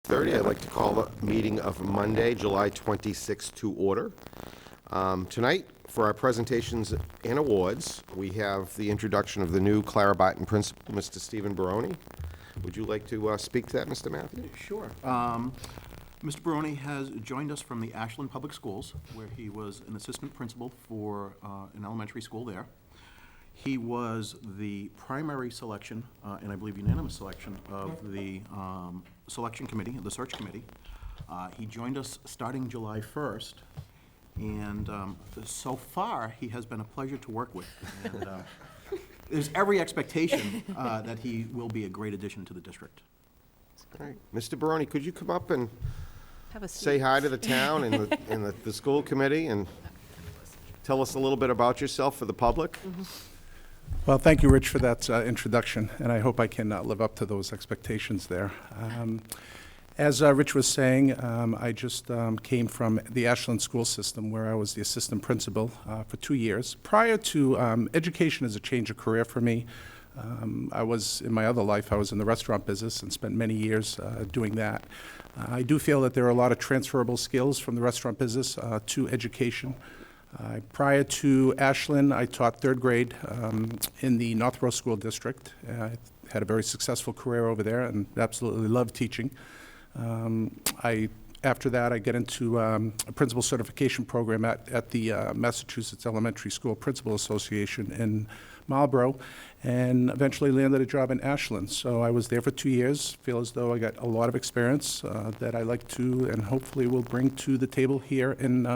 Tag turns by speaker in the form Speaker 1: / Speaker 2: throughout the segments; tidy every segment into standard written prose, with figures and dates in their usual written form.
Speaker 1: 6:30. I'd like to call the meeting of Monday, July 26th to order. Tonight, for our presentations and awards, we have the introduction of the new Clara Barton principal, Mr. Stephen Baroni. Would you like to speak to that, Mr. Matthew?
Speaker 2: Sure. Mr. Baroni has joined us from the Ashland Public Schools, where he was an assistant principal for an elementary school there. He was the primary selection, and I believe unanimous selection, of the selection committee, the search committee. He joined us starting July 1st, and so far, he has been a pleasure to work with. And there's every expectation that he will be a great addition to the district.
Speaker 1: All right. Mr. Baroni, could you come up and
Speaker 3: Have a seat.
Speaker 1: say hi to the town and the school committee and tell us a little bit about yourself for the public?
Speaker 4: Well, thank you, Rich, for that introduction, and I hope I can live up to those expectations there. As Rich was saying, I just came from the Ashland school system, where I was the assistant principal for 2 years. Prior to education as a change of career for me, in my other life, I was in the restaurant business and spent many years doing that. I do feel that there are a lot of transferable skills from the restaurant business to education. Prior to Ashland, I taught third grade in the Northborough School District. I had a very successful career over there and absolutely loved teaching. After that, I get into a principal certification program at the Massachusetts Elementary School Principal Association in Marlborough, and eventually landed a job in Ashland. So I was there for 2 years. Feel as though I got a lot of experience that I like to and hopefully will bring to the table here in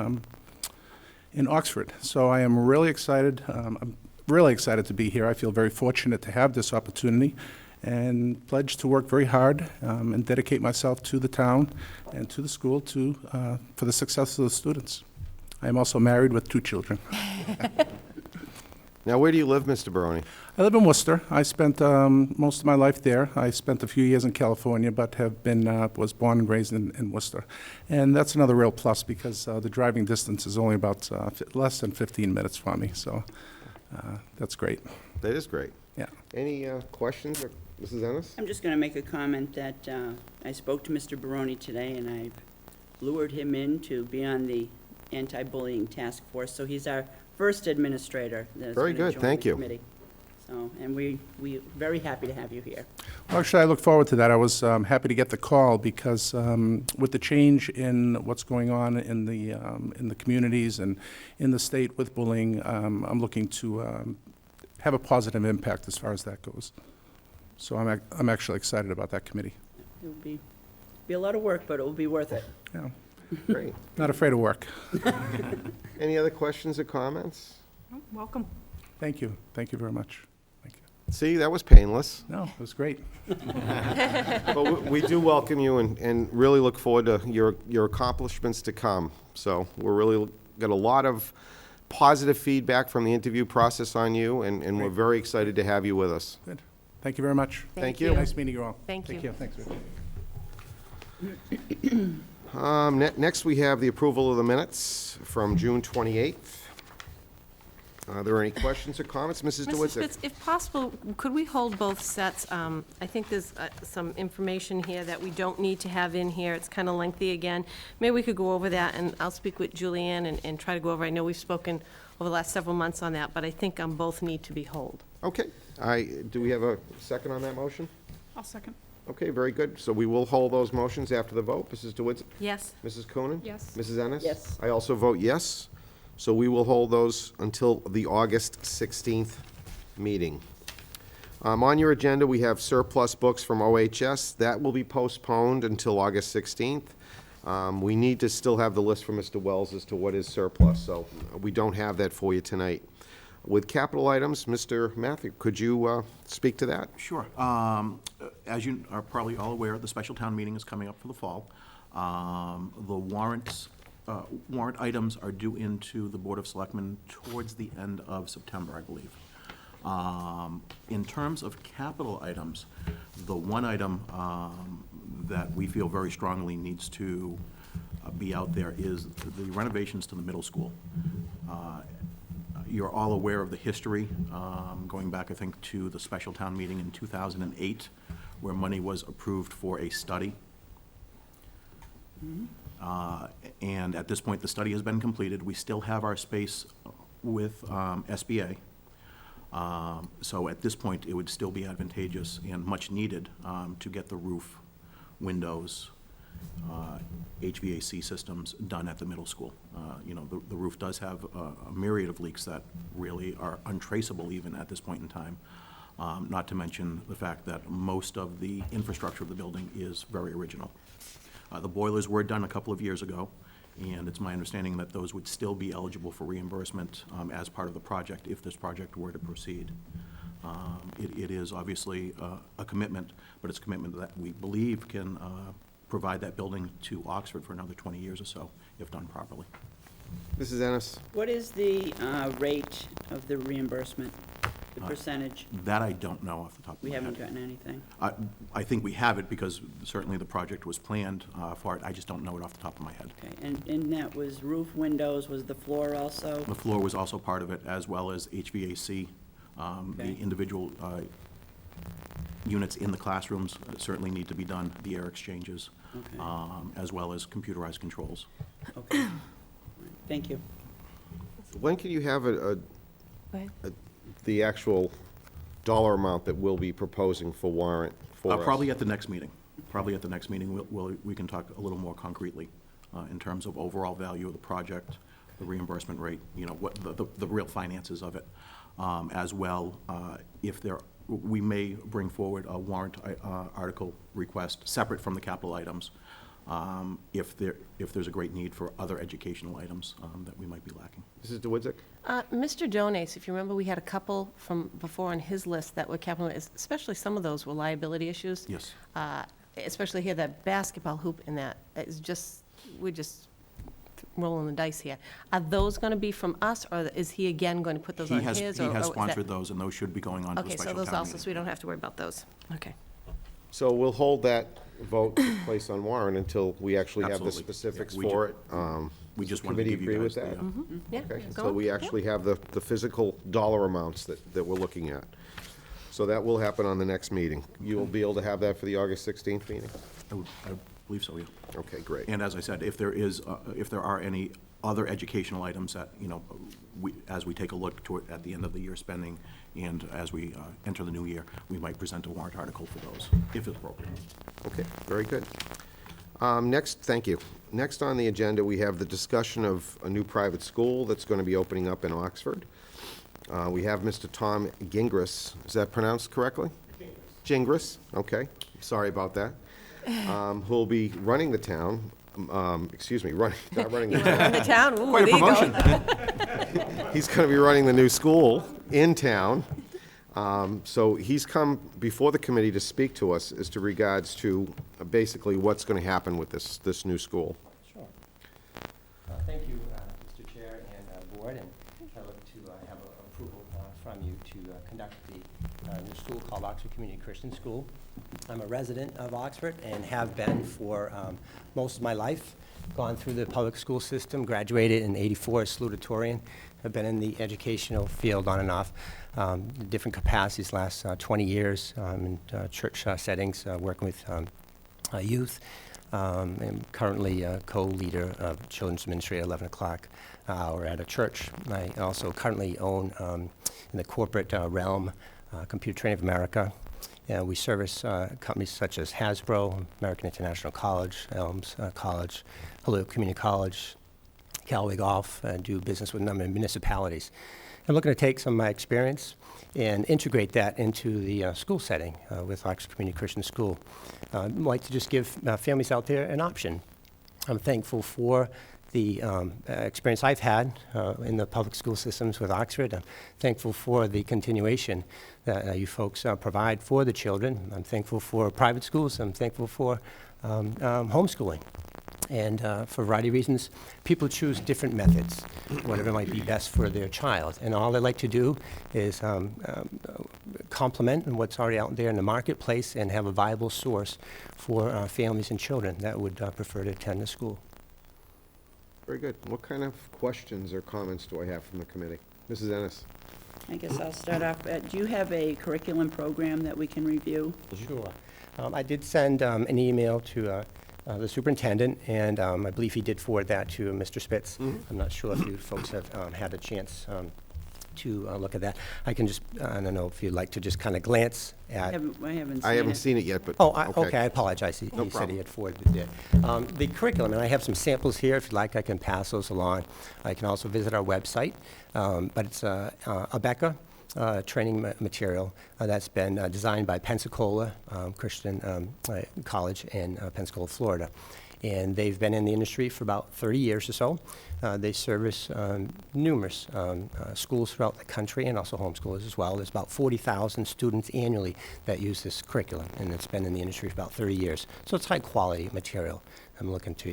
Speaker 4: Oxford. So I am really excited. I'm really excited to be here. I feel very fortunate to have this opportunity and pledge to work very hard and dedicate myself to the town and to the school for the success of the students. I am also married with 2 children.
Speaker 1: Now, where do you live, Mr. Baroni?
Speaker 4: I live in Worcester. I spent most of my life there. I spent a few years in California, but was born and raised in Worcester. And that's another real plus because the driving distance is only about less than 15 minutes for me. So that's great.
Speaker 1: That is great.
Speaker 4: Yeah.
Speaker 1: Any questions, Mrs. Ennis?
Speaker 5: I'm just going to make a comment that I spoke to Mr. Baroni today, and I've lured him in to be on the anti-bullying task force. So he's our first administrator that's
Speaker 1: Very
Speaker 5: going
Speaker 1: good,
Speaker 5: to join
Speaker 1: thank
Speaker 5: the
Speaker 1: you.
Speaker 5: committee. So, and we're very happy to have you here.
Speaker 4: Well, actually, I look forward to that. I was happy to get the call because with the change in what's going on in the communities and in the state with bullying, I'm looking to have a positive impact as far as that goes. So I'm actually excited about that committee.
Speaker 5: It will be a lot of work, but it will be worth it.
Speaker 4: Yeah,
Speaker 1: Great.
Speaker 4: not afraid of work.
Speaker 1: Any other questions or comments?
Speaker 3: Welcome.
Speaker 4: Thank you. Thank you very much. Thank you.
Speaker 1: See, that was painless.
Speaker 4: No, it was great.
Speaker 1: But we do welcome you and really look forward to your accomplishments to come. So we're really got a lot of positive feedback from the interview process on you, and we're very excited to have you with us.
Speaker 4: Good. Thank you very much.
Speaker 1: Thank you.
Speaker 4: Nice meeting you all.
Speaker 3: Thank you.
Speaker 4: Take care. Thanks. Rich.
Speaker 1: Next, we have the approval of the minutes from June 28th. Are there any questions or comments? Mrs.
Speaker 3: Mr.
Speaker 1: DeWitzik?
Speaker 3: Spitz, if possible, could we hold both sets? I think there's some information here that we don't need to have in here. It's kind of lengthy again. Maybe we could go over that, and I'll speak with Julianne and try to go over. I know we've spoken over the last several months on that, but I think both need to be held.
Speaker 1: Okay. Do we have a second on that motion?
Speaker 6: I'll second.
Speaker 1: Okay, very good. So we will hold those motions after the vote. Mrs. DeWitzik?
Speaker 3: Yes?
Speaker 1: Mrs. Coonan?
Speaker 6: Yes.
Speaker 1: Mrs. Ennis?
Speaker 5: Yes.
Speaker 1: I also vote yes. So we will hold those until the August 16th meeting. On your agenda, we have surplus books from OHS. That will be postponed until August 16th. We need to still have the list from Mr. Wells as to what is surplus, so we don't have that for you tonight. With capital items, Mr. Matthew, could you speak to that?
Speaker 2: Sure. As you are probably all aware, the special town meeting is coming up for the fall. The warrant items are due into the Board of Selectmen towards the end of September, I believe. In terms of capital items, the one item that we feel very strongly needs to be out there is the renovations to the middle school. You're all aware of the history, going back, I think, to the special town meeting in 2008, where money was approved for a study And at this point, the study has been completed. We still have our space with SBA. So at this point, it would still be advantageous and much needed to get the roof, windows, HVAC systems done at the middle school. You know, the roof does have a myriad of leaks that really are untraceable even at this point in time. Not to mention the fact that most of the infrastructure of the building is very original. The boilers were done a couple of years ago, and it's my understanding that those would still be eligible for reimbursement as part of the project if this project were to proceed. It is obviously a commitment, but it's a commitment that we believe can provide that building to Oxford for another 20 years or so, if done properly.
Speaker 1: Mrs. Ennis?
Speaker 5: What is the rate of the reimbursement, the percentage?
Speaker 2: That I don't know off the top of
Speaker 5: We
Speaker 2: my head.
Speaker 5: haven't gotten anything.
Speaker 2: I think we have it because certainly the project was planned for it. I just don't know it off the top of my head.
Speaker 5: Okay, and that was roof, windows, was the floor also?
Speaker 2: The floor was also part of it, as well as HVAC. The
Speaker 5: Okay.
Speaker 2: individual units in the classrooms certainly need to be done, the air exchanges,
Speaker 5: Okay.
Speaker 2: as well as computerized controls.
Speaker 5: Okay. All right. Thank you.
Speaker 1: When can you have
Speaker 3: Go ahead.
Speaker 1: the actual dollar amount that we'll be proposing for warrant for us?
Speaker 2: Probably at the next meeting. Probably at the next meeting, we can talk a little more concretely in terms of overall value of the project, the reimbursement rate, you know, what the real finances of it, as well. If we may bring forward a warrant article request separate from the capital items, if there's a great need for other educational items that we might be lacking.
Speaker 1: Mrs. DeWitzik?
Speaker 3: Mr. Donace, if you remember, we had a couple from before on his list that were capital, especially some of those were liability issues.
Speaker 2: Yes.
Speaker 3: Especially here, that basketball hoop and that is just, we're just rolling the dice here. Are those going to be from us, or is he again going to put those
Speaker 2: He
Speaker 3: on
Speaker 2: has
Speaker 3: his?
Speaker 2: he
Speaker 3: or
Speaker 2: has
Speaker 3: is that-
Speaker 2: sponsored those, and those should be going on to a
Speaker 3: Okay,
Speaker 2: special
Speaker 3: so
Speaker 2: town
Speaker 3: those also,
Speaker 2: meeting.
Speaker 3: so we don't have to worry about those. Okay.
Speaker 1: So we'll hold that vote to place on warrant until we actually have the
Speaker 2: Absolutely.
Speaker 1: specifics
Speaker 2: Yeah, we
Speaker 1: for it.
Speaker 2: We just wanted to
Speaker 1: Committee
Speaker 2: give you
Speaker 1: agree
Speaker 2: guys
Speaker 1: with
Speaker 2: the,
Speaker 1: that?
Speaker 3: Yeah.
Speaker 1: Okay,
Speaker 3: go
Speaker 1: so
Speaker 3: on.
Speaker 1: we
Speaker 3: Yeah.
Speaker 1: actually have the physical dollar amounts that we're looking at. So that will happen on the next meeting. You will be able to have that for the August 16th meeting?
Speaker 2: I believe so, yeah.
Speaker 1: Okay, great.
Speaker 2: And as I said, if there are any other educational items that, you know, as we take a look toward, at the end of the year spending, and as we enter the new year, we might present a warrant article for those, if it's appropriate.
Speaker 1: Okay, very good. Next, thank you. Next on the agenda, we have the discussion of a new private school that's going to be opening up in Oxford. We have Mr. Tom Gingras. Is that pronounced correctly? Gingras, okay. Sorry about that. Who'll be running the town, not running the town.
Speaker 3: In the town, ooh,
Speaker 2: Quite a
Speaker 3: there you go.
Speaker 2: promotion.
Speaker 1: He's going to be running the new school in town. So he's come before the committee to speak to us as to regards to basically what's going to happen with this new school.
Speaker 6: Sure. Thank you, Mr. Chair and Board, and I look to have approval from you to conduct the new school called Oxford Community Christian School. I'm a resident of Oxford and have been for most of my life. Gone through the public school system, graduated in '84 as salutatorian. I've been in the educational field on and off, different capacities last 20 years in church settings, working with youth. I'm currently co-leader of children's ministry at 11 o'clock hour at a church. I also currently own, in the corporate realm, Computer Training of America. We service companies such as Hasbro, American International College, Elms College, Holyoke Community College, Callaway Golf, and do business with a number of municipalities. I'm looking to take some of my experience and integrate that into the school setting with Oxford Community Christian School. I'd like to just give families out there an option. I'm thankful for the experience I've had in the public school systems with Oxford. I'm thankful for the continuation that you folks provide for the children. I'm thankful for private schools. I'm thankful for homeschooling. And for a variety of reasons, people choose different methods, whatever might be best for their child. And all I like to do is complement what's already out there in the marketplace and have a viable source for families and children that would prefer to attend the school.
Speaker 1: Very good. What kind of questions or comments do I have from the committee? Mrs. Ennis?
Speaker 5: I guess I'll start off. Do you have a curriculum program that we can review?
Speaker 6: Sure. I did send an email to the superintendent, and I believe he did forward that to Mr. Spitz. I'm not sure if you folks have had a chance to look at that. I can just, I don't know if you'd like to just kind of glance at.
Speaker 5: I haven't seen it.
Speaker 1: I haven't seen it yet, but.
Speaker 6: Oh, okay, I apologize. He
Speaker 1: No
Speaker 6: said
Speaker 1: problem.
Speaker 6: he had forwarded it. The curriculum, and I have some samples here. If you'd like, I can pass those along. I can also visit our website, but it's Abeka training material that's been designed by Pensacola Christian College in Pensacola, Florida. And they've been in the industry for about 30 years or so. They service numerous schools throughout the country and also homeschoolers as well. There's about 40,000 students annually that use this curriculum, and it's been in the industry for about 30 years. So it's high-quality material. I'm looking to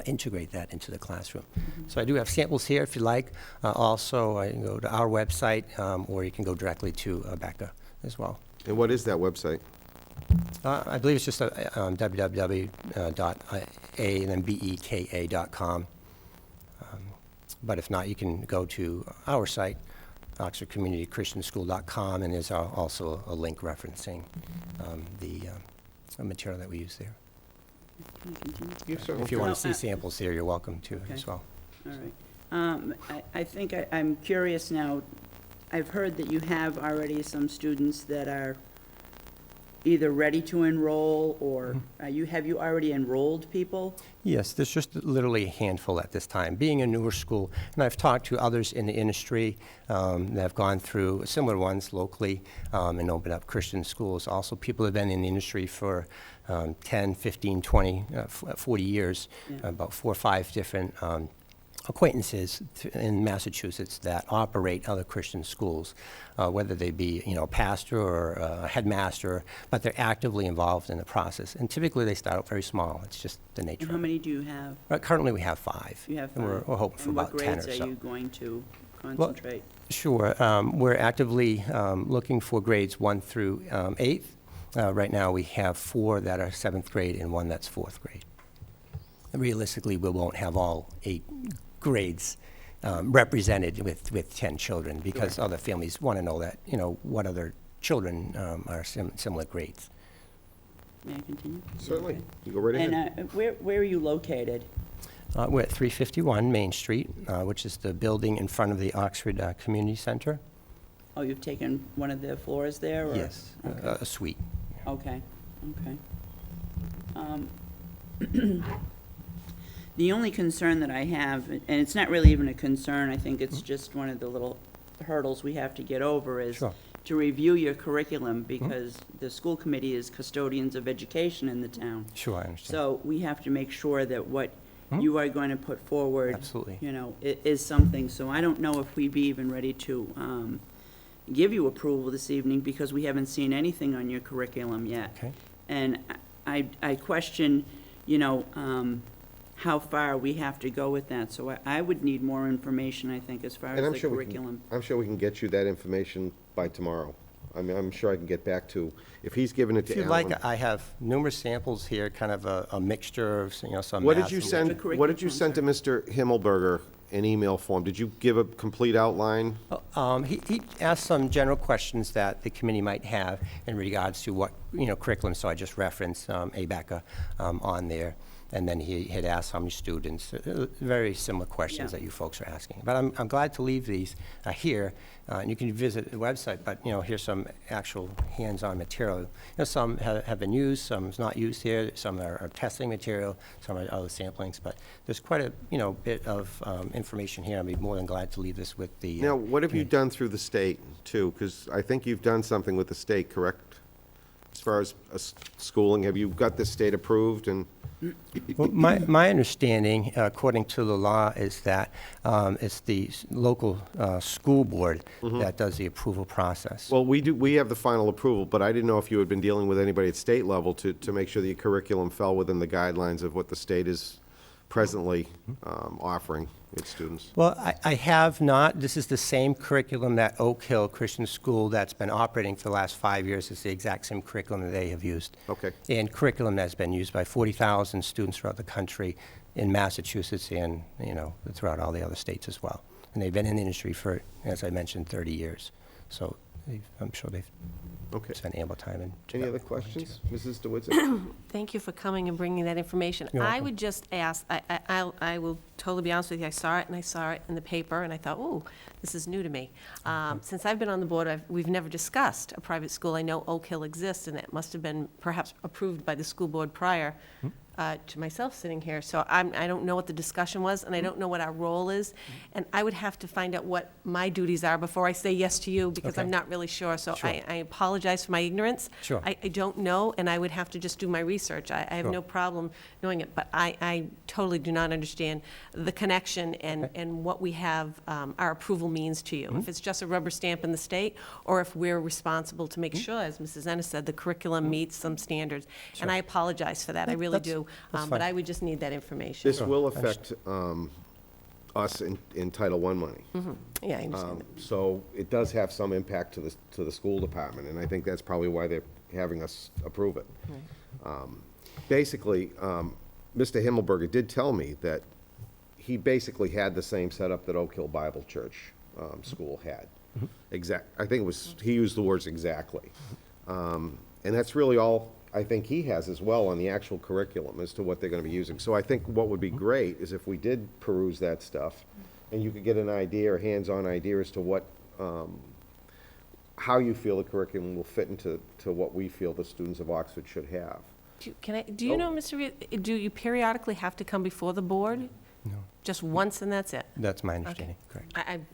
Speaker 6: integrate that into the classroom. So I do have samples here if you like. Also, I can go to our website, or you can go directly to Abeka as well.
Speaker 1: And what is that website?
Speaker 6: I believe it's just www.beka.com. But if not, you can go to our site, oxfordcommunitychristianschool.com, and there's also a link referencing the material that we use there.
Speaker 5: Can I continue?
Speaker 6: If you want
Speaker 5: No,
Speaker 6: to see samples here, you're welcome to
Speaker 5: Okay.
Speaker 6: as well.
Speaker 5: All right. I think I'm curious now, I've heard that you have already some students that are either ready to enroll, or have you already enrolled people?
Speaker 6: Yes, there's just literally a handful at this time. Being a newer school, and I've talked to others in the industry that have gone through similar ones locally and opened up Christian schools. Also, people have been in the industry for 10, 15, 20, 40 years,
Speaker 5: Yeah.
Speaker 6: about 4 or 5 different acquaintances in Massachusetts that operate other Christian schools, whether they be, a pastor or a headmaster, but they're actively involved in the process. And typically, they start out very small. It's just the nature
Speaker 5: And
Speaker 6: of
Speaker 5: how
Speaker 6: it.
Speaker 5: many do you have?
Speaker 6: Currently, we have 5.
Speaker 5: You have
Speaker 6: And we're
Speaker 5: 5?
Speaker 6: hoping for
Speaker 5: And
Speaker 6: about 10 or
Speaker 5: what grades
Speaker 6: so.
Speaker 5: are you going to concentrate?
Speaker 6: Sure. We're actively looking for grades 1 through 8th. Right now, we have 4 that are 7th grade and 1 that's 4th grade. Realistically, we won't have all 8 grades represented with 10 children, because other families want to know that, what other children are similar grades.
Speaker 5: May I continue?
Speaker 1: Certainly.
Speaker 5: Okay.
Speaker 1: You go right ahead.
Speaker 5: And where are you located?
Speaker 6: We're at 351 Main Street, which is the building in front of the Oxford Community Center.
Speaker 5: Oh, you've taken one of the floors there, or?
Speaker 6: Yes,
Speaker 5: Okay.
Speaker 6: a suite.
Speaker 5: Okay, okay. The only concern that I have, and it's not really even a concern, I think it's just one of the little hurdles we have to get over, is
Speaker 6: Sure.
Speaker 5: to review your curriculum, because the school committee is custodians of education in the town.
Speaker 6: Sure, I understand.
Speaker 5: So we have to make sure that what you are going to put forward,
Speaker 6: Absolutely.
Speaker 5: Is something. So I don't know if we'd be even ready to give you approval this evening, because we haven't seen anything on your curriculum yet.
Speaker 6: Okay.
Speaker 5: And I question, how far we have to go with that. So I would need more information, I think, as far
Speaker 1: And
Speaker 5: as
Speaker 1: I'm
Speaker 5: the
Speaker 1: sure
Speaker 5: curriculum.
Speaker 1: I'm sure we can get you that information by tomorrow. I mean, I'm sure I can get back to, if he's given it to
Speaker 6: If you'd
Speaker 1: Alan.
Speaker 6: like, I have numerous samples here, kind of a mixture of, some
Speaker 1: What
Speaker 6: math
Speaker 1: did you
Speaker 6: and-
Speaker 1: send,
Speaker 5: The
Speaker 1: what did you send to Mr. Himmelberger in email form? Did you give a complete outline?
Speaker 6: He asked some general questions that the committee might have in regards to what, curriculum, so I just referenced ABACA on there. And then he had asked how many students, very similar questions
Speaker 5: Yeah.
Speaker 6: that you folks are asking. But I'm glad to leave these here, and you can visit the website, but, here's some actual hands-on material. Some have been used, some is not used here, some are testing material, some are other samplings, but there's quite a, bit of information here. I'd be more than glad to leave this with the.
Speaker 1: Now, what have you done through the state, too? Because I think you've done something with the state, correct? As far as schooling, have you got the state approved and?
Speaker 6: Well, my understanding, according to the law, is that it's the local school board that does the approval process.
Speaker 1: Well, we have the final approval, but I didn't know if you had been dealing with anybody at state level to make sure that your curriculum fell within the guidelines of what the state is presently offering its students.
Speaker 6: Well, I have not. This is the same curriculum that Oak Hill Christian School that's been operating for the last 5 years. It's the exact same curriculum that they have used.
Speaker 1: Okay.
Speaker 6: And curriculum that's been used by 40,000 students throughout the country in Massachusetts and, throughout all the other states as well. And they've been in the industry for, as I mentioned, 30 years. So I'm sure they've
Speaker 1: Okay.
Speaker 6: spent ample time in.
Speaker 1: Any other questions? Mrs. DeWitzik?
Speaker 3: Thank you for coming and bringing that information.
Speaker 6: You're
Speaker 3: I
Speaker 6: welcome.
Speaker 3: would just ask, I will totally be honest with you, I saw it in the paper, and I thought, ooh, this is new to me. Since I've been on the board, we've never discussed a private school. I know Oak Hill exists, and it must have been perhaps approved by the school board prior to myself sitting here. So I don't know what the discussion was, and I don't know what our role is. And I would have to find out what my duties are before I say yes to you, because I'm
Speaker 6: Okay.
Speaker 3: not really sure. So
Speaker 6: Sure.
Speaker 3: I apologize for my ignorance.
Speaker 6: Sure.
Speaker 3: I don't know, and I would have to just do my research. I have
Speaker 6: Sure.
Speaker 3: no problem knowing it, but I totally do not understand the connection and what we have, our approval means to you. If it's just a rubber stamp in the state, or if we're responsible to make sure, as Mrs. Ennis said, the curriculum meets some standards. And I apologize for that, I really do.
Speaker 6: that's
Speaker 3: But
Speaker 6: fine.
Speaker 3: I would just need that information.
Speaker 1: This will affect us in Title I money.
Speaker 3: Yeah, I understand that.
Speaker 1: So it does have some impact to the school department, and I think that's probably why they're having us approve it. Basically, Mr. Himmelberger did tell me that he basically had the same setup that Oak Hill Bible Church School had. I think it was, he used the words exactly. And that's really all I think he has as well on the actual curriculum as to what they're gonna be using. So I think what would be great is if we did peruse that stuff, and you could get an idea, or hands-on idea as to what, how you feel the curriculum will fit into what we feel the students of Oxford should have.
Speaker 3: Do you know, Mr. Reed, do you periodically have to come before the board?
Speaker 6: No.
Speaker 3: Just once and that's it?
Speaker 6: That's my understanding, correct.
Speaker 3: I'm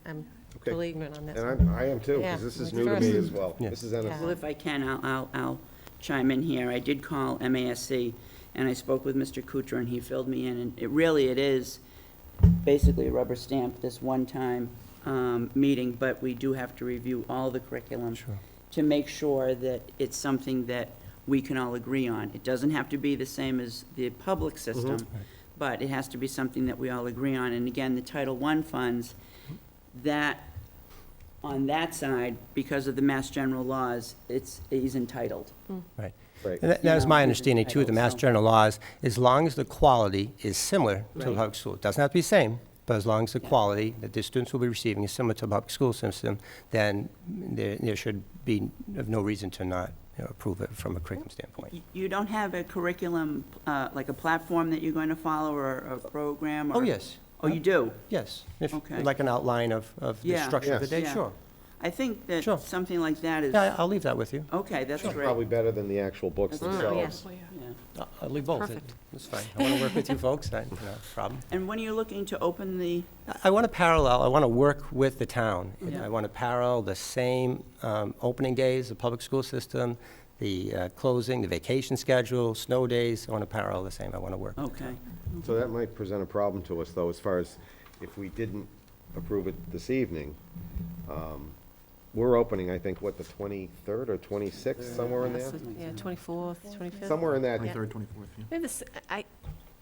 Speaker 1: Okay.
Speaker 3: totally ignorant on this.
Speaker 1: And I am too,
Speaker 3: Yeah,
Speaker 1: because this is
Speaker 3: that's
Speaker 1: new to
Speaker 3: the
Speaker 1: me
Speaker 3: first.
Speaker 1: as well.
Speaker 6: Yeah.
Speaker 1: Mrs. Ennis?
Speaker 3: Yeah.
Speaker 5: Well, if I can, I'll chime in here. I did call MASC, and I spoke with Mr. Kuchar, and he filled me in, and it is basically a rubber stamp, this one-time meeting, but we do have to review all the curriculum
Speaker 6: Sure.
Speaker 5: to make sure that it's something that we can all agree on. It doesn't have to be the same as the public system, but it has to be something that we all agree on. And again, the Title I funds, that, on that side, because of the Mass General laws, he's entitled.
Speaker 6: Right.
Speaker 1: Right.
Speaker 6: And that is
Speaker 5: You know,
Speaker 6: my
Speaker 5: he's
Speaker 6: understanding too, the
Speaker 5: entitled,
Speaker 6: Mass
Speaker 5: so-
Speaker 6: General laws, as long as the quality is similar to the
Speaker 5: Right.
Speaker 6: public school. It doesn't have to be the same, but as long as the
Speaker 5: Yeah.
Speaker 6: quality that the students will be receiving is similar to the public school system, then there should be no reason to not approve it from a curriculum standpoint.
Speaker 5: You don't have a curriculum, like a platform that you're going to follow, or a program?
Speaker 6: Oh,
Speaker 5: or-
Speaker 6: yes.
Speaker 5: Oh, you do?
Speaker 6: Yes. If-
Speaker 5: Okay.
Speaker 6: Like an outline of the
Speaker 5: Yeah.
Speaker 6: structure of the
Speaker 1: Yes.
Speaker 6: day,
Speaker 5: Yeah.
Speaker 6: sure.
Speaker 5: I think that
Speaker 6: Sure.
Speaker 5: something like that is,
Speaker 6: Yeah, I'll leave that with you.
Speaker 5: okay, that's great.
Speaker 1: Probably better than the actual books
Speaker 5: That's
Speaker 3: Mm,
Speaker 1: themselves.
Speaker 3: yes.
Speaker 5: Yeah.
Speaker 6: I'll leave both.
Speaker 3: Perfect.
Speaker 6: It's fine. I want to work with you folks, no problem.
Speaker 5: And when are you looking to open the,
Speaker 6: I want to parallel, I want to work with the town.
Speaker 5: Yeah.
Speaker 6: I want to parallel the same opening days, the public school system, the closing, the vacation schedule, snow days. I want to parallel the same. I want to work.
Speaker 5: okay.
Speaker 1: So that might present a problem to us, though, as far as if we didn't approve it this evening. We're opening, I think, what, the 23rd or 26th, somewhere in there?
Speaker 3: Yeah, 24th, 25th.
Speaker 1: Somewhere in that,
Speaker 2: 23rd, 24th, yeah.
Speaker 3: Maybe this,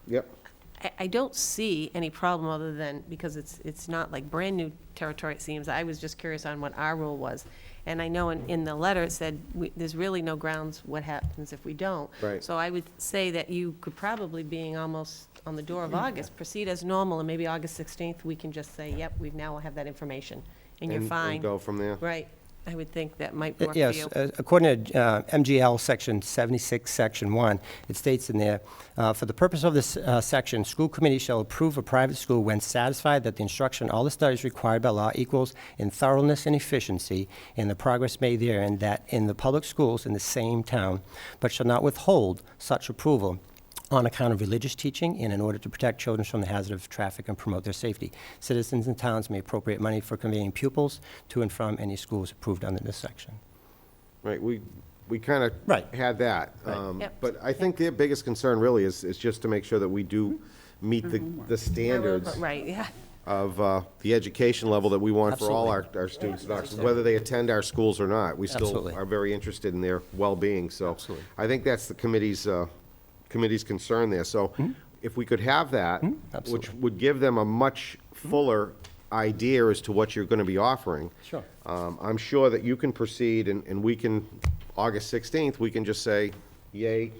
Speaker 1: yep.
Speaker 3: I don't see any problem other than, because it's not like brand-new territory, it seems. I was just curious on what our rule was. And I know in the letter it said, there's really no grounds what happens if we don't.
Speaker 1: Right.
Speaker 3: So I would say that you could probably, being almost on the door of August, proceed as normal, and maybe August 16th, we can just say, yep, we now have that information, and you're fine.
Speaker 1: And go from there.
Speaker 3: Right. I would think that might work for
Speaker 6: Yes,
Speaker 3: you.
Speaker 6: according to MGL Section 76, Section 1, it states in there, for the purpose of this section, school committee shall approve a private school when satisfied that the instruction and all the studies required by law equals in thoroughness and efficiency in the progress made therein, that in the public schools in the same town, but shall not withhold such approval on account of religious teaching and in order to protect children from the hazard of traffic and promote their safety. Citizens and towns may appropriate money for conveying pupils to and from any schools approved under this section.
Speaker 1: Right, we kind of
Speaker 6: Right.
Speaker 1: had that.
Speaker 3: Yep.
Speaker 1: But I think their biggest concern really is just to make sure that we do meet the standards
Speaker 3: Right, yeah.
Speaker 1: of the education level that we want for all our students in Oxford, whether they attend our schools or not. We still
Speaker 6: Absolutely.
Speaker 1: are very interested in their well-being, so.
Speaker 6: Absolutely.
Speaker 1: I think that's the committee's concern there. So if we could have that, which
Speaker 6: Absolutely.
Speaker 1: would give them a much fuller idea as to what you're going to be offering.
Speaker 6: Sure.
Speaker 1: I'm sure that you can proceed, and we can, August 16th, we can just say, yay.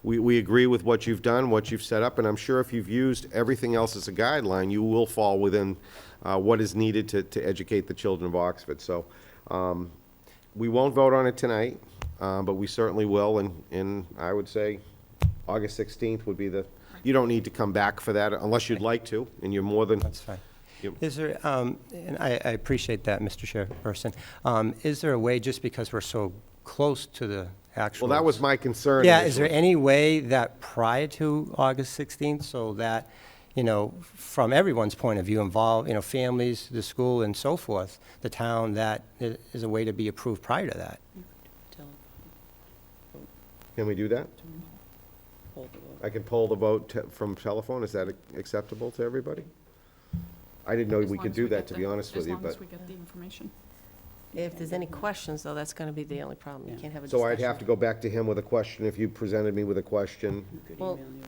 Speaker 1: We agree with what you've done, what you've set up, and I'm sure if you've used everything else as a guideline, you will fall within what is needed to educate the children of Oxford. So We won't vote on it tonight, but we certainly will, and I would say August 16th would be you don't need to come back for that unless you'd like to, and you're more than,
Speaker 6: That's fine.
Speaker 1: Yep.
Speaker 6: Is there, and I appreciate that, Mr. Chairperson. Is there a way, just because we're so close to the actual?
Speaker 1: well, that was my concern.
Speaker 6: Yeah, is there
Speaker 1: initially.
Speaker 6: any way that prior to August 16th, so that, from everyone's point of view, involved, families, the school and so forth, the town, that is a way to be approved prior to that?
Speaker 1: Can we do that?
Speaker 5: Hold the vote.
Speaker 1: I can poll the vote from telephone. Is that acceptable to everybody? I didn't know
Speaker 7: As
Speaker 1: we
Speaker 7: long
Speaker 1: could
Speaker 7: as
Speaker 1: do
Speaker 7: we
Speaker 1: that,
Speaker 7: get
Speaker 1: to
Speaker 7: the-
Speaker 1: be honest with you,
Speaker 7: As long as
Speaker 1: but,
Speaker 7: we get the information.
Speaker 3: If there's any questions, though, that's going to be the only problem. You
Speaker 5: Yeah.
Speaker 3: can't have a
Speaker 1: so
Speaker 3: discussion.
Speaker 1: I'd have to go back to him with a question if you presented me with a question.
Speaker 5: You could
Speaker 3: Well-
Speaker 5: email me.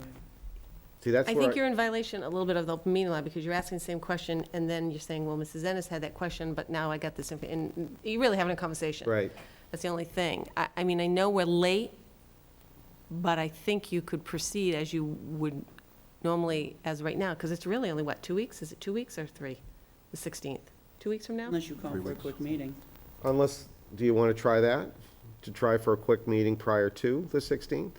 Speaker 1: See, that's
Speaker 3: I
Speaker 1: where
Speaker 3: think you're in violation a little bit of the open meeting law, because you're asking the same question, and then you're saying, well, Mrs. Ennis had that question, but now I got this, and you're really having a conversation.
Speaker 1: Right.
Speaker 3: That's the only thing. I mean, I know we're late, but I think you could proceed as you would normally as right now, because it's really only, what, 2 weeks? Is it 2 weeks or 3? The 16th? 2 weeks from now?
Speaker 5: Unless you call for a quick meeting.
Speaker 1: Unless, do you want to try that? To try for a quick meeting prior to the 16th?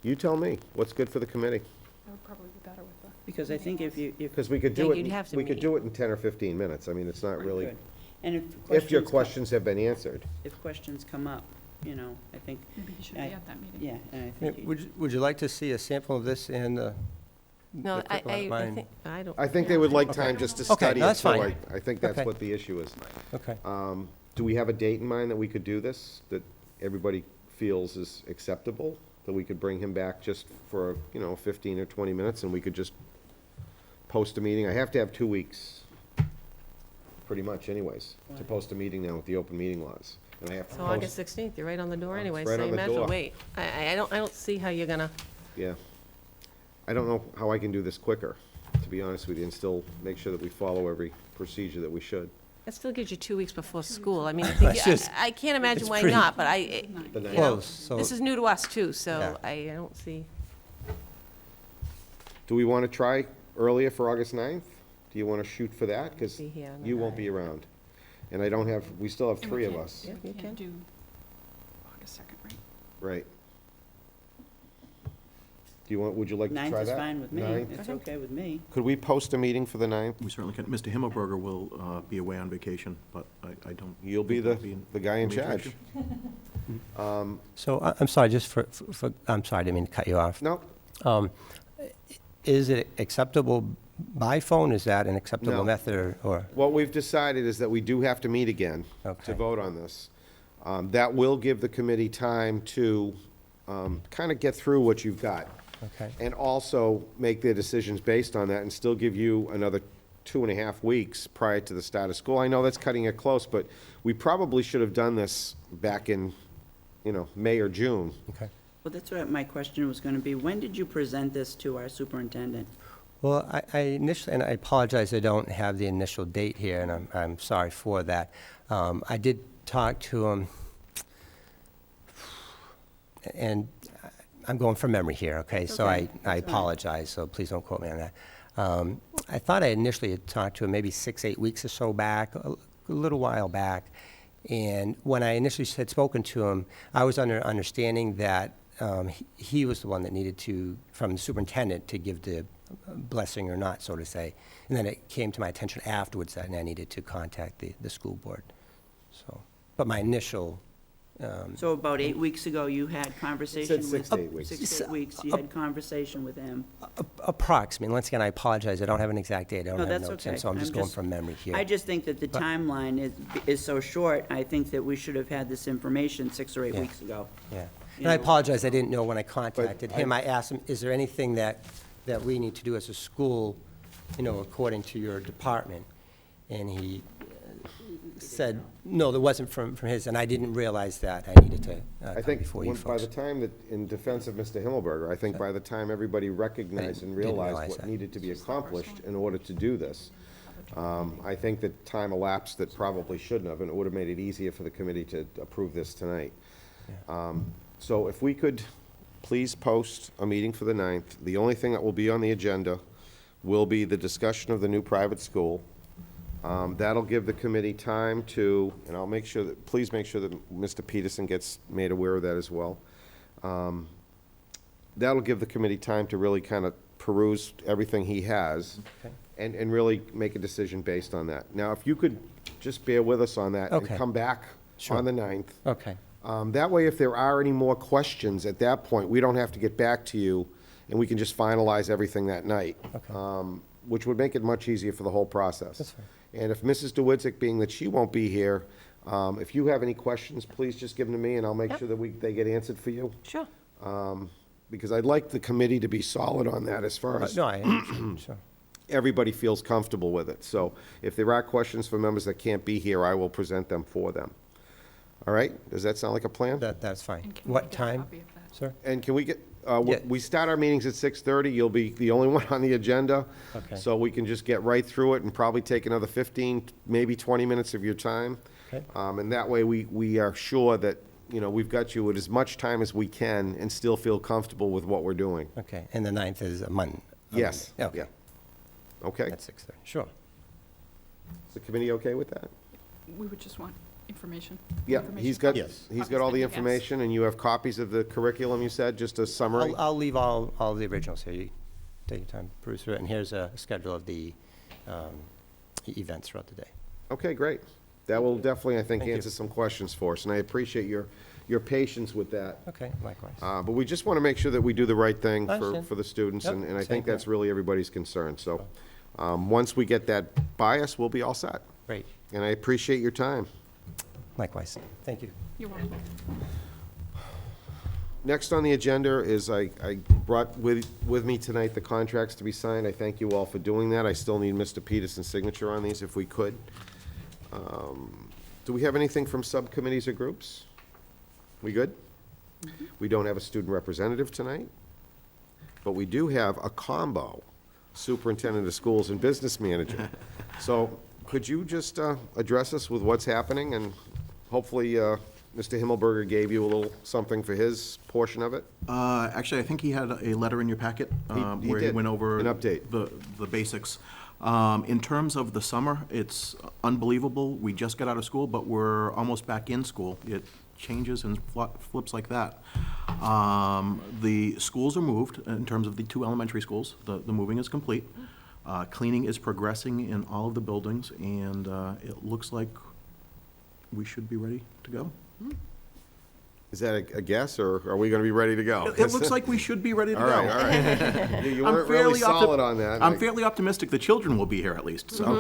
Speaker 1: You tell me. What's good for the committee?
Speaker 7: That would probably be better with the.
Speaker 5: Because I think if you, if.
Speaker 1: Because we could
Speaker 3: Yeah,
Speaker 1: do it,
Speaker 3: you'd have to
Speaker 1: we could
Speaker 3: meet.
Speaker 1: do it in 10 or 15 minutes. I mean, it's not really,
Speaker 5: Good. And
Speaker 1: if your
Speaker 5: come-
Speaker 1: questions have been answered.
Speaker 5: If questions come up, I think,
Speaker 7: Maybe he should be
Speaker 5: I-
Speaker 7: at that meeting.
Speaker 5: yeah, and I think.
Speaker 6: Would you like to see a sample of this in the?
Speaker 3: No,
Speaker 6: the
Speaker 3: I
Speaker 6: mine?
Speaker 3: think, I don't.
Speaker 1: I think they would like time just to
Speaker 6: Okay,
Speaker 1: study
Speaker 6: no,
Speaker 1: it,
Speaker 6: that's
Speaker 1: so
Speaker 6: fine.
Speaker 1: I think that's
Speaker 6: Okay.
Speaker 1: what the issue is.
Speaker 6: Okay.
Speaker 1: Do we have a date in mind that we could do this, that everybody feels is acceptable? That we could bring him back just for, 15 or 20 minutes, and we could just post a meeting? I have to have 2 weeks, pretty much anyways, to post a meeting now with the open meeting laws. And I have to
Speaker 3: So August
Speaker 1: post,
Speaker 3: 16th, you're right on the door
Speaker 1: It's
Speaker 3: anyway,
Speaker 1: right
Speaker 3: so
Speaker 1: on
Speaker 3: you
Speaker 1: the
Speaker 3: might as well
Speaker 1: door.
Speaker 3: wait. I don't see how you're gonna,
Speaker 1: yeah. I don't know how I can do this quicker, to be honest with you, and still make sure that we follow every procedure that we should.
Speaker 3: that still gives you 2 weeks before school. I mean, I think,
Speaker 6: It's just-
Speaker 3: I can't imagine
Speaker 6: it's
Speaker 3: why
Speaker 6: pretty-
Speaker 3: not, but
Speaker 1: The
Speaker 3: you
Speaker 1: ninth.
Speaker 3: know,
Speaker 6: Close, so-
Speaker 3: this is new to us too, so
Speaker 6: Yeah.
Speaker 3: I don't see.
Speaker 1: Do we want to try earlier for August 9th? Do you want to shoot for that? Because
Speaker 3: Be here on the
Speaker 1: you won't be around. And I don't have, we still have
Speaker 7: And we
Speaker 1: 3 of
Speaker 7: can't-
Speaker 1: us.
Speaker 3: Yeah,
Speaker 7: We
Speaker 3: you can.
Speaker 7: can't do August 2nd, right?
Speaker 1: Right. Would you like to try that?
Speaker 5: Ninth is fine with me.
Speaker 1: 9th?
Speaker 5: It's okay with me.
Speaker 1: Could we post a meeting for the 9th?
Speaker 2: We certainly can. Mr. Himmelberger will be away on vacation, but I don't.
Speaker 1: You'll be
Speaker 2: think
Speaker 1: the
Speaker 2: that'd
Speaker 1: the guy in
Speaker 2: a major
Speaker 1: charge.
Speaker 2: issue.
Speaker 6: So I'm sorry, just I'm sorry, I didn't mean to cut you off.
Speaker 1: No,
Speaker 6: Is it acceptable by phone? Is that an acceptable
Speaker 1: No.
Speaker 6: method or?
Speaker 1: what we've decided is that we do have to meet again to
Speaker 6: Okay.
Speaker 1: vote on this. That will give the committee time to kind of get through what you've got.
Speaker 6: Okay.
Speaker 1: And also make their decisions based on that and still give you another 2.5 weeks prior to the start of school. I know that's cutting it close, but we probably should have done this back in, May or June.
Speaker 6: Okay.
Speaker 5: Well, that's what my question was going to be. When did you present this to our superintendent?
Speaker 6: Well, I initially, and I apologize, I don't have the initial date here, and I'm sorry for that. I did talk to him, and I'm going from memory here, okay? So
Speaker 5: Okay,
Speaker 6: I
Speaker 5: that's fine.
Speaker 6: apologize, so please don't quote me on that. I thought I initially had talked to him maybe 6, 8 weeks or so back, a little while back. And when I initially had spoken to him, I was under understanding that he was the one that needed to, from the superintendent, to give the blessing or not, so to say. And then it came to my attention afterwards that I needed to contact the school board. So, but my initial,
Speaker 5: So about 8 weeks ago, you had conversation with...
Speaker 1: 6 to 8 weeks.
Speaker 5: 6 to 8 weeks, you had conversation with him.
Speaker 6: approximately, once again, I apologize, I don't have an exact date, I
Speaker 5: No,
Speaker 6: don't have
Speaker 5: that's
Speaker 6: notes in,
Speaker 5: okay.
Speaker 6: so I'm just
Speaker 5: I'm
Speaker 6: going
Speaker 5: just-
Speaker 6: from memory here.
Speaker 5: I just think that the
Speaker 6: But-
Speaker 5: timeline is so short, I think that we should have had this information 6 or 8
Speaker 6: Yeah.
Speaker 5: weeks ago.
Speaker 6: Yeah,
Speaker 5: You
Speaker 6: and I
Speaker 5: know-
Speaker 6: apologize, I didn't know when I contacted him.
Speaker 1: I-
Speaker 6: I asked him, is there anything that we need to do as a school, according to your department? And he said, no, there wasn't from his, and I didn't realize that. I needed to
Speaker 1: I
Speaker 6: come
Speaker 1: think
Speaker 6: before you
Speaker 1: by the
Speaker 6: folks.
Speaker 1: time that, in defense of Mr. Himmelberger, I think by the time everybody recognized and
Speaker 6: didn't
Speaker 1: realized
Speaker 6: realize
Speaker 1: what
Speaker 6: that.
Speaker 1: needed to be accomplished in order to do this, I think that time elapsed that probably shouldn't have, and it would have made it easier for the committee to approve this tonight. So if we could please post a meeting for the 9th. The only thing that will be on the agenda will be the discussion of the new private school, That'll give the committee time to, and I'll make sure that, please make sure that Mr. Peterson gets made aware of that as well. That'll give the committee time to really kind of peruse everything he has
Speaker 6: Okay.
Speaker 1: and really make a decision based on that. Now, if you could just bear with us on that and
Speaker 6: Okay.
Speaker 1: come back
Speaker 6: Sure.
Speaker 1: on the 9th.
Speaker 6: Okay,
Speaker 1: That way, if there are any more questions at that point, we don't have to get back to you, and we can just finalize everything that night.
Speaker 6: Okay.
Speaker 1: Which would make it much easier for the whole process.
Speaker 6: That's fine.
Speaker 1: And if Mrs. DeWitzik, being that she won't be here, if you have any questions, please just give them to me, and I'll make
Speaker 3: Yep.
Speaker 1: sure that they get answered for you.
Speaker 3: Sure.
Speaker 1: Because I'd like the committee to be solid on that as far as
Speaker 6: no, I understand, sure.
Speaker 1: everybody feels comfortable with it. So if there are questions for members that can't be here, I will present them for them. All right? Does that sound like a plan?
Speaker 6: That's fine.
Speaker 7: And can we
Speaker 6: What
Speaker 7: get a
Speaker 6: time,
Speaker 7: copy of that?
Speaker 6: sir?
Speaker 1: And can we get,
Speaker 6: Yeah.
Speaker 1: we start our meetings at 6:30, you'll be the only one on the agenda.
Speaker 6: Okay.
Speaker 1: So we can just get right through it and probably take another 15, maybe 20 minutes of your time.
Speaker 6: Okay.
Speaker 1: And that way, we are sure that, you know, we've got you with as much time as we can and still feel comfortable with what we're doing.
Speaker 6: Okay, and the 9th is a Monday?
Speaker 1: Yes,
Speaker 6: Okay,
Speaker 1: yeah. Okay?
Speaker 6: at 6:30, sure.
Speaker 1: Is the committee okay with that?
Speaker 7: We would just want information.
Speaker 1: Yeah, he's got,
Speaker 6: Yes.
Speaker 1: he's got all the
Speaker 7: Obviously, yes.
Speaker 1: information, and you have copies of the curriculum, you said, just a summary?
Speaker 6: I'll leave all the originals here. You take your time, peruse through it, and here's a schedule of the events throughout the day.
Speaker 1: Okay, great. That will definitely, I think,
Speaker 6: Thank you.
Speaker 1: answer some questions for us, and I appreciate your patience with that.
Speaker 6: Okay, likewise.
Speaker 1: But we just want to make sure that we do the right thing
Speaker 6: I
Speaker 1: for
Speaker 6: understand.
Speaker 1: the students,
Speaker 6: Yep,
Speaker 1: and I
Speaker 6: same
Speaker 1: think that's
Speaker 6: here.
Speaker 1: really everybody's concern. So, once we get that by us, we'll be all set.
Speaker 6: Great,
Speaker 1: And I appreciate your time.
Speaker 6: likewise. Thank you.
Speaker 7: You're welcome.
Speaker 1: Next on the agenda is I brought with me tonight the contracts to be signed. I thank you all for doing that. I still need Mr. Peterson's signature on these if we could. Do we have anything from subcommittees or groups? We good? We don't have a student representative tonight, but we do have a combo, superintendent of schools and business manager. So could you just address us with what's happening, and hopefully Mr. Himmelberger gave you a little something for his portion of it?
Speaker 2: Actually, I think he had a letter in your packet
Speaker 1: He
Speaker 2: where he
Speaker 1: did,
Speaker 2: went over
Speaker 1: an update.
Speaker 2: the basics. In terms of the summer, it's unbelievable. We just got out of school, but we're almost back in school. It changes and flips like that. The schools are moved in terms of the 2 elementary schools. The moving is complete. Cleaning is progressing in all of the buildings, and it looks like we should be ready to go.
Speaker 1: Is that a guess, or are we going to be ready to go?
Speaker 2: It looks like we should be ready to
Speaker 1: All
Speaker 2: go.
Speaker 1: right, all right. You
Speaker 2: I'm
Speaker 1: weren't really
Speaker 2: fairly opti-
Speaker 1: solid on that.
Speaker 2: I'm fairly optimistic the children will be here at least, so.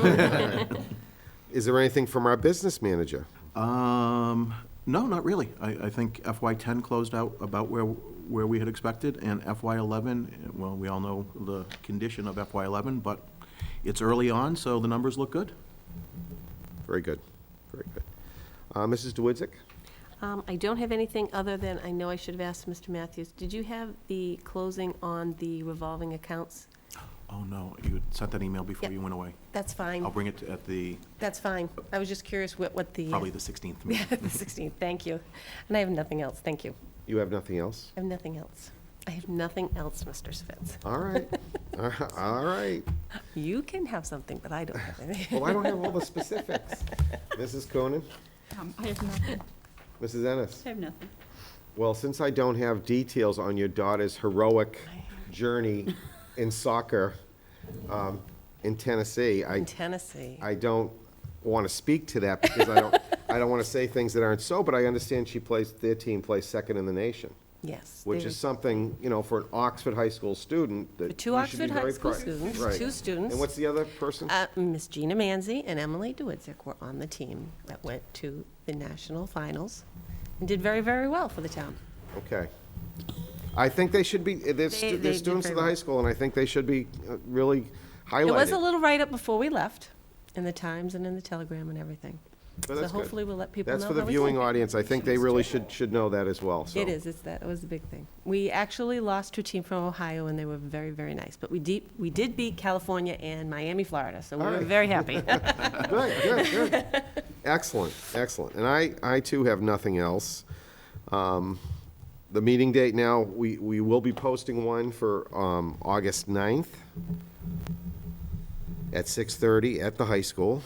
Speaker 1: Is there anything from our business manager?
Speaker 2: No, not really. I think FY '10 closed out about where we had expected, and FY '11, well, we all know the condition of FY '11, but it's early on, so the numbers look good.
Speaker 1: Very good, very good. Mrs. DeWitzik?
Speaker 3: I don't have anything other than, I know I should have asked Mr. Matthews, did you have the closing on the revolving accounts?
Speaker 2: Oh, no, you had sent that email before
Speaker 3: Yep.
Speaker 2: you went away.
Speaker 3: That's fine.
Speaker 2: I'll bring it at the,
Speaker 3: That's fine. I was just curious what the.
Speaker 2: probably the 16th
Speaker 3: Yeah,
Speaker 2: meeting.
Speaker 3: the 16th, thank you. And I have nothing else, thank you.
Speaker 1: You have nothing else?
Speaker 3: I have nothing else. I have nothing else, Mr. Spitz.
Speaker 1: All right, all right.
Speaker 3: You can have something, but I don't have anything.
Speaker 1: Well, I don't have all the specifics. Mrs. Coonan?
Speaker 7: I have nothing.
Speaker 1: Mrs. Ennis?
Speaker 5: I have nothing.
Speaker 1: Well, since I don't have details on your daughter's heroic journey in soccer in Tennessee,
Speaker 3: In Tennessee.
Speaker 1: I don't want to speak to that because I don't want to say things that aren't so, but I understand their team plays second in the nation,
Speaker 3: Yes.
Speaker 1: which
Speaker 3: they
Speaker 1: is something, you know, for an Oxford High School student that
Speaker 3: For two
Speaker 1: we should be
Speaker 3: Oxford High
Speaker 1: very
Speaker 3: School
Speaker 1: proud-
Speaker 3: students,
Speaker 1: Right.
Speaker 3: 2 students.
Speaker 1: And what's the other person?
Speaker 3: Miss Gina Manzi and Emily DeWitzik were on the team that went to the national finals and did very, very well for the town.
Speaker 1: Okay. I think they should be, they're
Speaker 3: they
Speaker 1: students
Speaker 3: did
Speaker 1: of the
Speaker 3: very well.
Speaker 1: high school, and I think they should be really highlighted.
Speaker 3: It was a little write-up before we left, in the Times and in the Telegram and everything.
Speaker 1: But
Speaker 3: So
Speaker 1: that's good.
Speaker 3: hopefully we'll let people know
Speaker 1: That's for the
Speaker 3: how we
Speaker 1: viewing
Speaker 3: did.
Speaker 1: audience. I think they really should know that as well, so.
Speaker 3: It is, that was the big thing. We actually lost to a team from Ohio, and they were very, very nice. But we did beat California and Miami, Florida, so we
Speaker 1: All
Speaker 3: were
Speaker 1: right.
Speaker 3: very happy.
Speaker 1: Good. Excellent, excellent. And I too have nothing else. The meeting date now, we will be posting one for August 9th at 6:30 at the high school.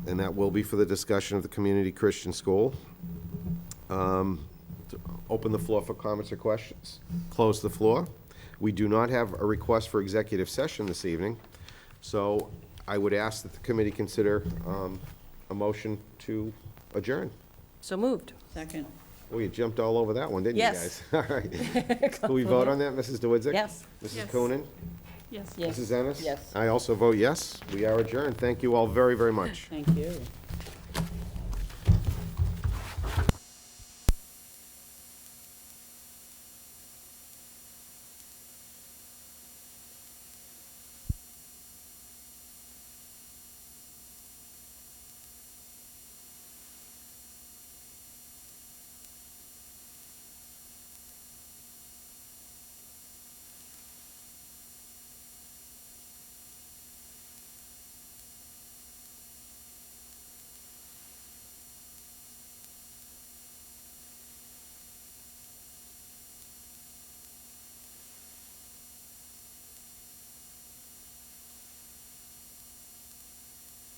Speaker 1: and that will be for the discussion of the Community Christian School. Open the floor for comments or questions. Close the floor. We do not have a request for executive session this evening, so I would ask that the committee consider a motion to adjourn.
Speaker 3: So moved.
Speaker 5: Second.
Speaker 1: Oh, you jumped all over that one, didn't you
Speaker 3: Yes.
Speaker 1: guys? All right. Can we vote on that, Mrs. DeWitzik?
Speaker 3: Yes.
Speaker 1: Mrs.
Speaker 7: Yes.
Speaker 1: Coonan?
Speaker 7: Yes.
Speaker 5: Yes.
Speaker 1: Mrs. Ennis?
Speaker 5: Yes.
Speaker 1: I also vote yes. We are adjourned. Thank you all very, very much.
Speaker 5: Thank you.